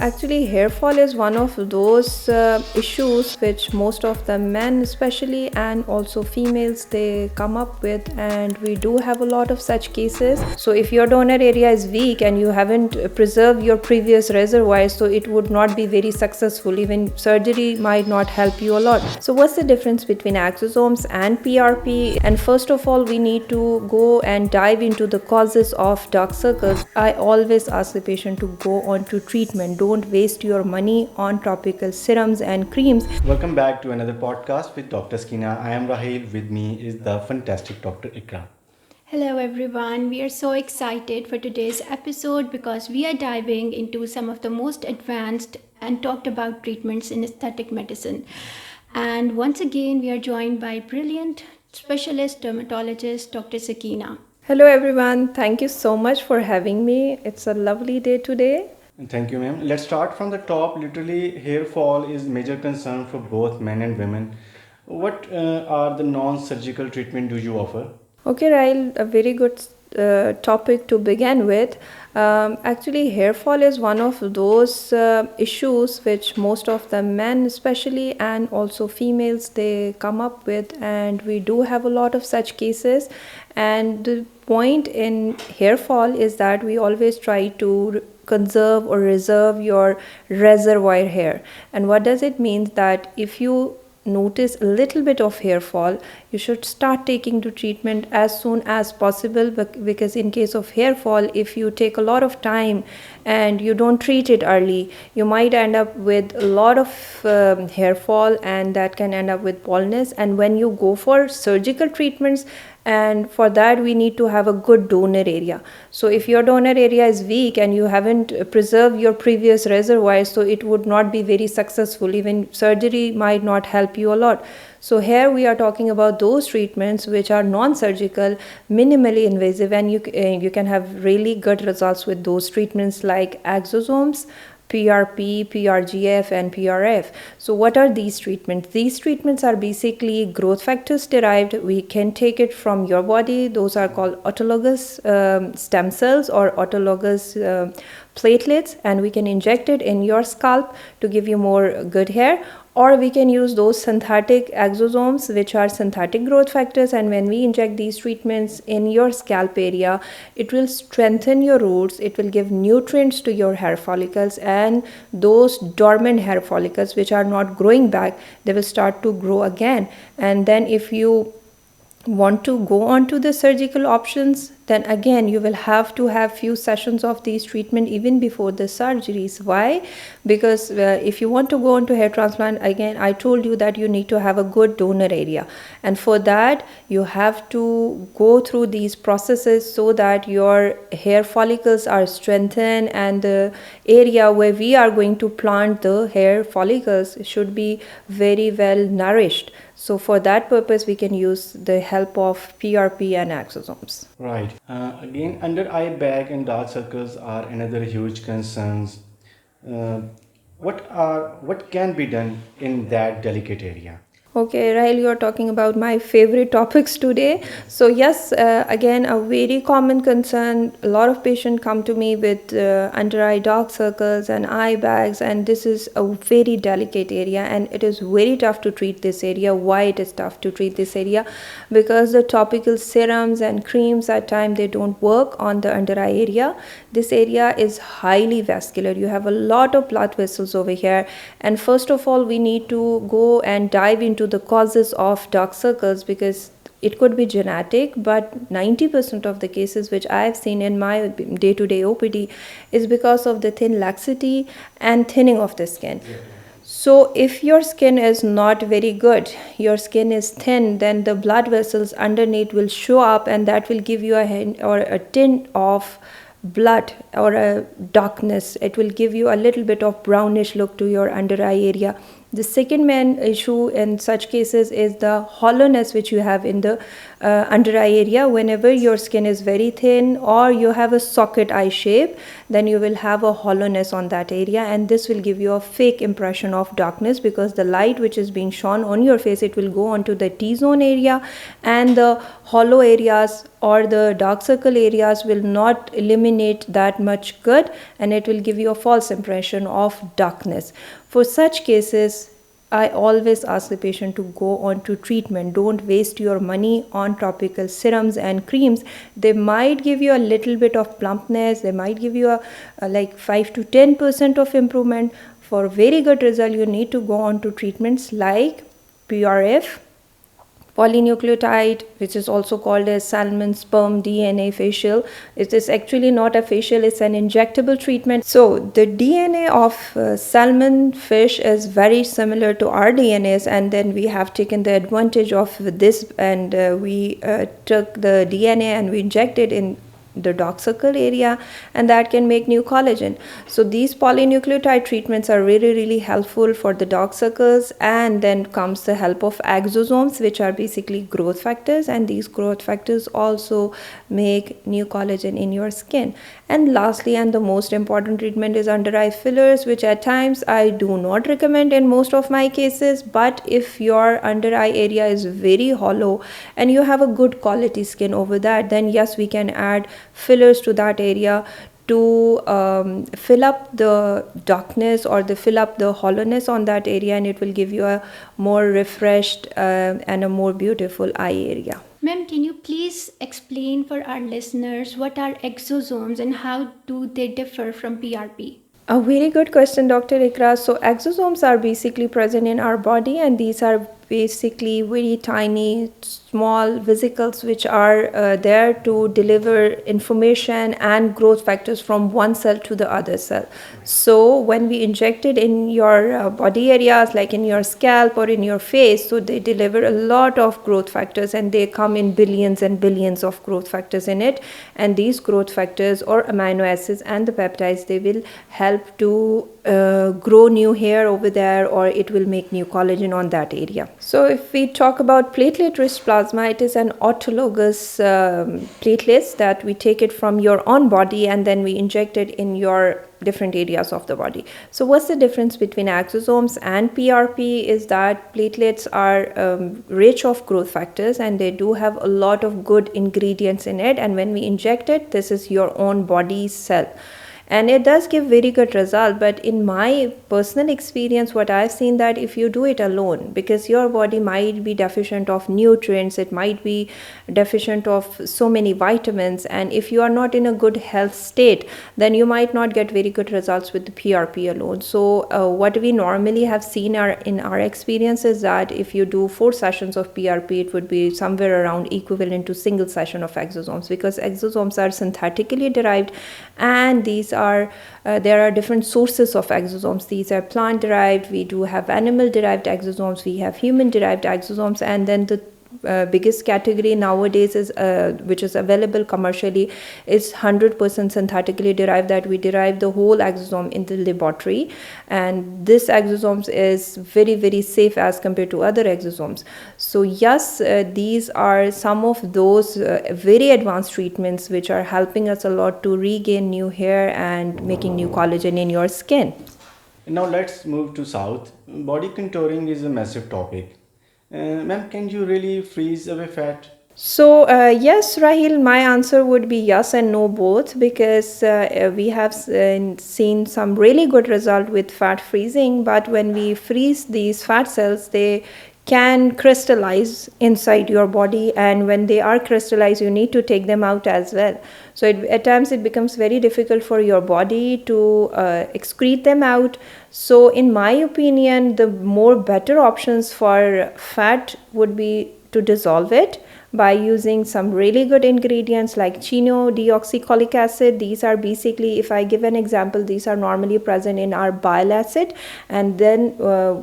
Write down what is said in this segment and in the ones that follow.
Actually, hair fall is one of those issues which most of the men, especially, and also females, they come up with, and we do have a lot of such cases. So, if your donor area is weak and you haven't preserved your previous reservoir, so it would not be very successful. Even surgery might not help you a lot. So, what's the difference between exosomes and PRP? And first of all, we need to go and dive into the causes of dark circles. I always ask the patient to go on to treatment. Don't waste your money on topical serums and creams. Welcome back to another podcast with Dr. Sakina. I am Rahil. With me is the fantastic Dr. Ikra. Hello everyone, we are so excited for today's episode because we are diving into some of the most advanced and talked about treatments in aesthetic medicine. And once again, we are joined by brilliant specialist dermatologist Dr. Sakina. Hello everyone, thank you so much for having me. It's a lovely day today. Thank you, ma'am. Let's start from the top. Literally, hair fall is major concern for both men and women. What are the non-surgical treatment do you offer? Okay, Rail, a very good topic to begin with. Actually, hair fall is one of those issues which most of the men, especially, and also females, they come up with, and we do have a lot of such cases. And the point in hair fall is that we always try to conserve or reserve your reservoir hair. And what does it mean? That if you notice a little bit of hair fall, you should start taking the treatment as soon as possible, because in case of hair fall, if you take a lot of time and you don't treat it early, you might end up with a lot of hair fall, and that can end up with baldness. And when you go for surgical treatments, and for that we need to have a good donor area. So if your donor area is weak and you haven't preserved your previous reservoir, so it would not be very successful. Even surgery might not help you a lot. So here we are talking about those treatments which are non-surgical, minimally invasive, and you can have really good results with those treatments like exosomes, PRP, PRGF, and PRF. So what are these treatments? These treatments are basically growth factors derived. We can take it from your body. Those are called autologous stem cells or autologous platelets, and we can inject it in your scalp to give you more good hair. Or we can use those synthetic exosomes, which are synthetic growth factors, and when we inject these treatments in your scalp area, it will strengthen your roots, it will give nutrients to your hair follicles, and those dormant hair follicles which are not growing back, they will start to grow again. And then if you want to go on to the surgical options, then again you will have to have few sessions of these treatment even before the surgeries. Why? Because if you want to go on to hair transplant, again I told you that you need to have a good donor area, and for that you have to go through these processes so that your hair follicles are strengthened, and the area where we are going to plant the hair follicles should be very well nourished. So for that purpose, we can use the help of PRP and exosomes. Right. Again, under eye bag and dark circles are another huge concerns. What can be done in that delicate area? Okay, Rahil, you're talking about my favorite topics today. So yes, again, a very common concern. A lot of patients come to me with under eye dark circles and eye bags, and this is a very delicate area, and it is very tough to treat this area. Why it is tough to treat this area? Because the topical serums and creams at times they don't work on the under eye area. This area is highly vascular. You have a lot of blood vessels over here, and first of all, we need to go and dive into the causes of dark circles, because it could be genetic, but 90% of the cases which I have seen in my day-to-day OPD is because of the thin laxity and thinning of the skin. So if your skin is not very good, your skin is thin, then the blood vessels underneath will show up, and that will give you a hint or a tint of blood or a darkness. It will give you a little bit of brownish look to your under eye area. The second main issue in such cases is the hollowness which you have in the under eye area. Whenever your skin is very thin or you have a socket eye shape, then you will have a hollowness on that area, and this will give you a fake impression of darkness, because the light which is being shone on your face, it will go onto the T-zone area, and the hollow areas or the dark circle areas will not eliminate that much good, and it will give you a false impression of darkness. For such cases, I always ask the patient to go on to treatment. Don't waste your money on topical serums and creams. They might give you a little bit of plumpness, they might give you a like 5 to 10% of improvement. For very good result, you need to go on to treatments like PRF, polynucleotide, which is also called as salmon sperm DNA facial. It is actually not a facial, it's an injectable treatment. So the DNA of salmon fish is very similar to our DNAs, and then we have taken the advantage of this, and we took the DNA and we injected in the dark circle area, and that can make new collagen. So these polynucleotide treatments are really helpful for the dark circles. And then comes the help of exosomes, which are basically growth factors, and these growth factors also make new collagen in your skin. And lastly, and the most important treatment, is under eye fillers, which at times I do not recommend in most of my cases. But if your under eye area is very hollow and you have a good quality skin over that, then yes, we can add fillers to that area to fill up the darkness or fill up the hollowness on that area, and it will give you a more refreshed and a more beautiful eye area. Ma'am, can you please explain for our listeners what are exosomes and how do they differ from PRP? A very good question, Dr. Ikra. So exosomes are basically present in our body, and these are basically very tiny, small vesicles which are there to deliver information and growth factors from one cell to the other cell. So when we inject it in your body areas, like in your scalp or in your face, so they deliver a lot of growth factors, and they come in billions and billions of growth factors in it. And these growth factors or amino acids and the peptides, they will help to grow new hair over there, or it will make new collagen on that area. So if we talk about platelet-rich plasma, it is an autologous platelets that we take it from your own body and then we inject it in your different areas of the body. So what's the difference between exosomes and PRP is that platelets are rich of growth factors, and they do have a lot of good ingredients in it, and when we inject it, this is your own body cell. And it does give very good result, but in my personal experience, what I've seen, that if you do it alone, because your body might be deficient of nutrients, it might be deficient of so many vitamins, and if you are not in a good health state, then you might not get very good results with the PRP alone. So what we normally have seen in our experience is that if you do 4 sessions of PRP, it would be somewhere around equivalent to single session of exosomes, because exosomes are synthetically derived, and these are there are different sources of exosomes. These are plant derived, we do have animal derived exosomes, we have human derived exosomes, and then the biggest category nowadays is which is available commercially is 100% synthetically derived, that we derive the whole exosome in the laboratory, and this exosomes is very safe as compared to other exosomes. So yes, these are some of those very advanced treatments which are helping us a lot to regain new hair and making new collagen in your skin. Now let's move to south. Body contouring is a massive topic. Ma'am, can you really freeze away fat? So yes, Rahil, my answer would be yes and no both, because we have seen some really good result with fat freezing, but when we freeze these fat cells, they can crystallize inside your body, and when they are crystallized, you need to take them out as well. So at times it becomes very difficult for your body to excrete them out. So in my opinion, the more better options for fat would be to dissolve it by using some really good ingredients like chino-deoxycholic acid. These are basically, if I give an example, these are normally present in our bile acid, and then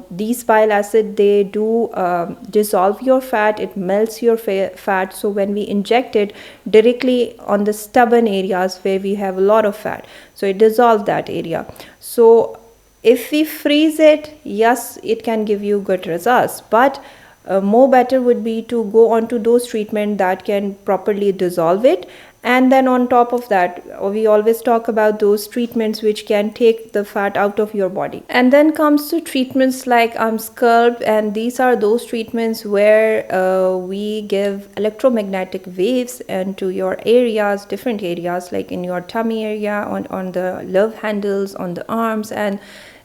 these bile acid, they do dissolve your fat, it melts your fat. So when we inject it directly on the stubborn areas where we have a lot of fat, so it dissolves that area. So If we freeze it, yes, it can give you good results, but more better would be to go on to those treatment that can properly dissolve it. And then on top of that, we always talk about those treatments which can take the fat out of your body. And then comes to treatments like sculpt, and these are those treatments where we give electromagnetic waves into your areas, different areas, like in your tummy area, on the love handles, on the arms. And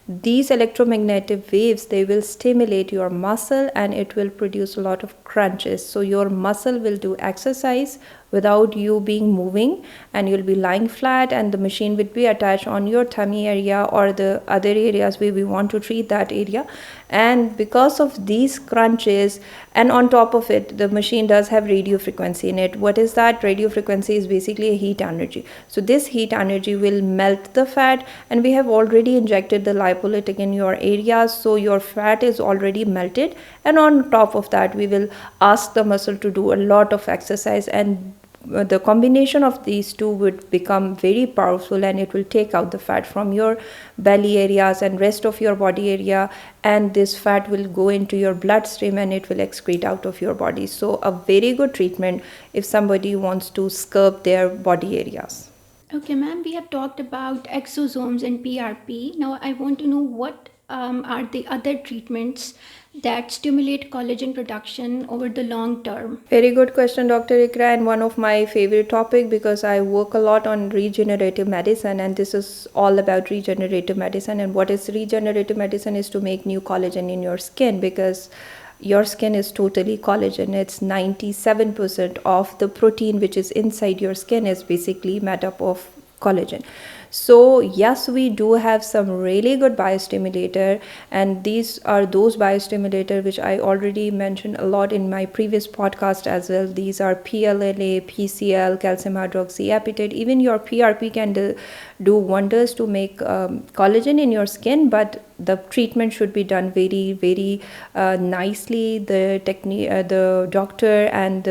these electromagnetic waves, they will stimulate your muscle and it will produce a lot of crunches. So your muscle will do exercise without you being moving, and you'll be lying flat, and the machine would be attached on your tummy area or the other areas where we want to treat that area. And because of these crunches, and on top of it, the machine does have radio frequency in it. What is that? Radio frequency is basically a heat energy. So this heat energy will melt the fat, and we have already injected the lipolytic in your areas, so your fat is already melted. And on top of that, we will ask the muscle to do a lot of exercise, and the combination of these two would become very powerful, and it will take out the fat from your belly areas and rest of your body area, and this fat will go into your bloodstream and it will excrete out of your body. So a very good treatment if somebody wants to sculpt their body areas. Okay, ma'am, we have talked about exosomes and PRP. Now, I want to know what are the other treatments that stimulate collagen production over the long term? Very good question, Dr. Ikra, and one of my favorite topic because I work a lot on regenerative medicine, and this is all about regenerative medicine. And what is regenerative medicine is to make new collagen in your skin, because your skin is totally collagen. It's 97% of the protein which is inside your skin is basically made up of collagen. So yes, we do have some really good biostimulator, and these are those biostimulator which I already mentioned a lot in my previous podcast as well. These are PLLA, PCL, calcium hydroxyapatite. Even your PRP can do wonders to make collagen in your skin, but the treatment should be done very very nicely. The doctor and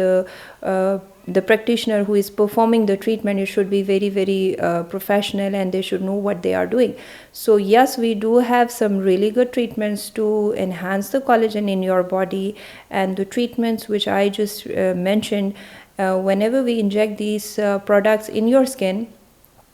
the practitioner who is performing the treatment, it should be very very professional, and they should know what they are doing. So yes, we do have some really good treatments to enhance the collagen in your body, and the treatments which I just mentioned, whenever we inject these products in your skin,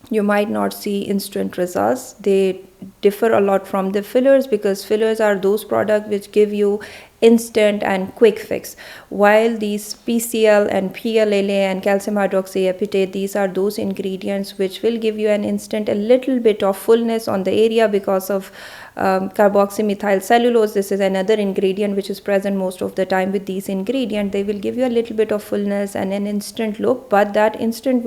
you might not see instant results. They differ a lot from the fillers, because fillers are those products which give you instant and quick fix, while these PCL and PLLA and calcium hydroxyapatite, these are those ingredients which will give you an instant, a little bit of fullness on the area because of carboxymethyl cellulose. This is another ingredient which is present most of the time with these ingredients. They will give you a little bit of fullness and an instant look, but that instant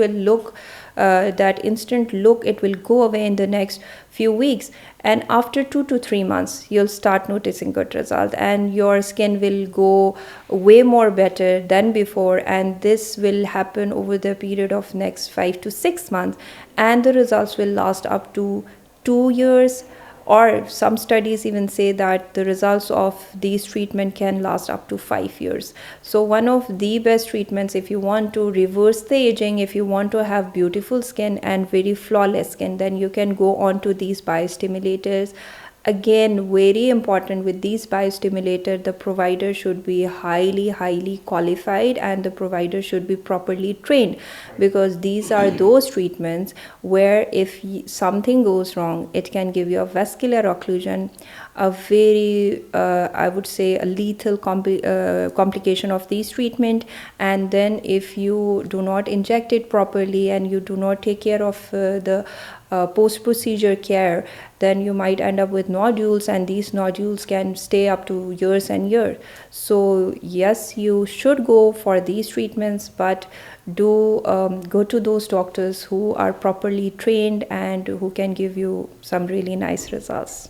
look, it will go away in the next few weeks, and after 2 to 3 months you'll start noticing good result, and your skin will go way more better than before. And this will happen over the period of next 5 to 6 months, and the results will last up to 2 years, or some studies even say that the results of these treatment can last up to 5 years. So one of the best treatments, if you want to reverse the aging, if you want to have beautiful skin and very flawless skin, then you can go on to these biostimulators. Again, very important with these biostimulator, the provider should be highly qualified, and the provider should be properly trained, because these are those treatments where if something goes wrong, it can give you a vascular occlusion, a very I would say a lethal complication of these treatment. And then if you do not inject it properly and you do not take care of the post procedure care, then you might end up with nodules, and these nodules can stay up to years and years. So yes, you should go for these treatments, but do go to those doctors who are properly trained and who can give you some really nice results.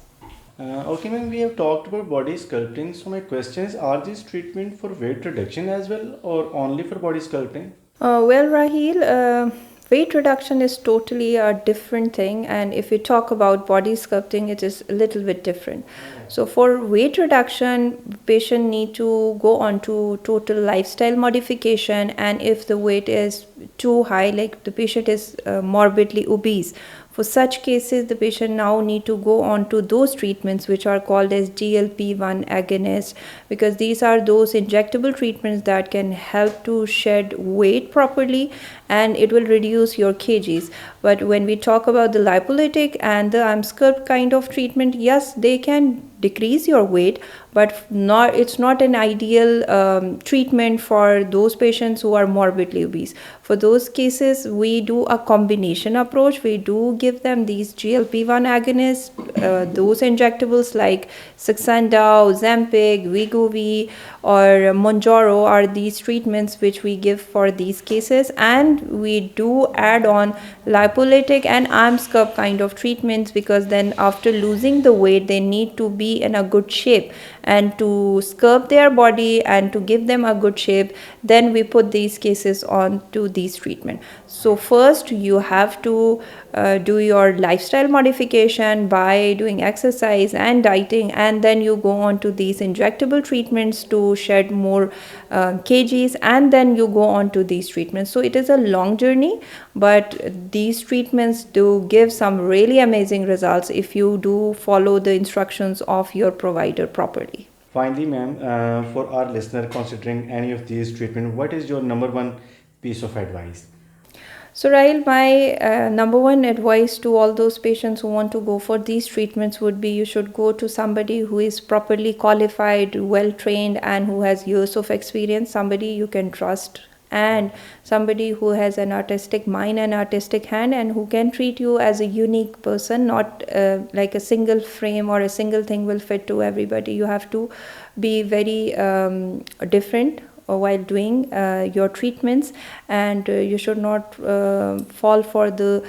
Okay, ma'am, we have talked about body sculpting. So my question is, are these treatment for weight reduction as well, or only for body sculpting? Well, Raheel, weight reduction is totally a different thing, and if we talk about body sculpting, it is a little bit different. So for weight reduction, patient need to go on to total lifestyle modification, and if the weight is too high, like the patient is morbidly obese, For such cases, the patient now need to go on to those treatments which are called as GLP-1 agonists, because these are those injectable treatments that can help to shed weight properly, and it will reduce your kgs. But when we talk about the lipolytic and the AMSCURP kind of treatment, yes, they can decrease your weight, but not it's not an ideal treatment for those patients who are morbidly obese. For those cases, we do a combination approach. We do give them these GLP-1 agonists, those injectables like Saxenda, Ozempic, Wegovy, or Mounjaro are these treatments which we give for these cases, and we do add on lipolytic and AMSCURP kind of treatments, because then after losing the weight they need to be in a good shape, and to sculpt their body and to give them a good shape, then we put these cases on to these treatment. So first you have to do your lifestyle modification by doing exercise and dieting, and then you go on to these injectable treatments to shed more kgs, and then you go on to these treatments. So it is a long journey, but these treatments do give some really amazing results if you do follow the instructions of your provider properly. Finally, ma'am, for our listener considering any of these treatment, what is your number one piece of advice? So, Rahil, my number one advice to all those patients who want to go for these treatments would be you should go to somebody who is properly qualified, well trained, and who has years of experience, somebody you can trust, and somebody who has an artistic mind and artistic hand, and who can treat you as a unique person, not like a single frame or a single thing will fit to everybody. You have to be very different while doing your treatments, and you should not fall for the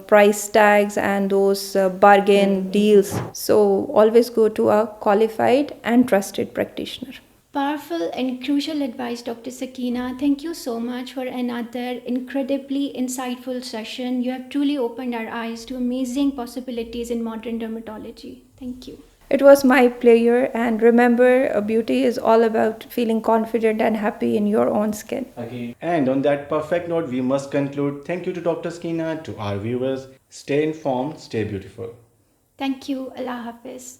price tags and those bargain deals. So always go to a qualified and trusted practitioner. Powerful and crucial advice, Dr. Sakina. Thank you so much for another incredibly insightful session. You have truly opened our eyes to amazing possibilities in modern dermatology. Thank you. It was my pleasure, and remember, beauty is all about feeling confident and happy in your own skin. And on that perfect note, we must conclude. Thank you to Dr. Skina, to our viewers. Stay informed, stay beautiful. Thank you. Allah Hafiz.